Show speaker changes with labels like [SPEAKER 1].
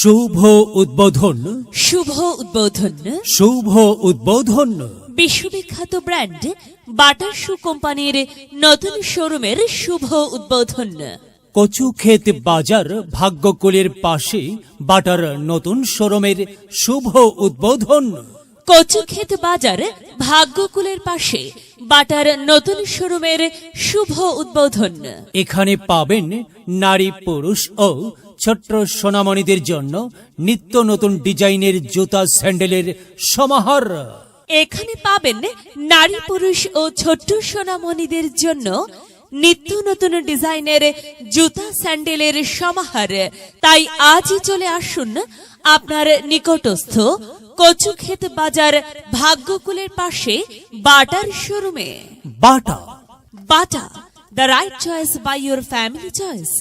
[SPEAKER 1] শুভ উদ্বোধন,
[SPEAKER 2] শুভ উদ্বোধন।
[SPEAKER 1] শুভ উদ্বোধন।
[SPEAKER 2] বিশ্ববিখ্যাত ব্র্যান্ড বাটার শু কোম্পানির নতুন শোরুমের শুভ উদ্বোধন।
[SPEAKER 1] কচুক্ষেত বাজার ভাগ্যকুলের পাশে বাটার নতুন শোরুমের শুভ উদ্বোধন।
[SPEAKER 2] কচুক্ষেত বাজার ভাগ্যকুলের পাশে বাটার নতুন শোরুমের শুভ উদ্বোধন।
[SPEAKER 1] এখানে পাবেন নারী পুরুষ ও ছোট্ট সোনামণিদের জন্য নিত্য নতুন ডিজাইনের জুতা স্যান্ডেলের সমাহার।
[SPEAKER 2] এখানে পাবেন নারী পুরুষ ও ছোট্ট সোনামণিদের জন্য নিত্য নতুন ডিজাইনের জুতা স্যান্ডেলের সমাহার। তাই আজই চলে আসুন আপনার নিকটস্থ কচুক্ষেত বাজার ভাগ্যকুলের পাশে বাটার শোরুমে।
[SPEAKER 1] Bata,
[SPEAKER 2] Bata, the right choice by your family choice.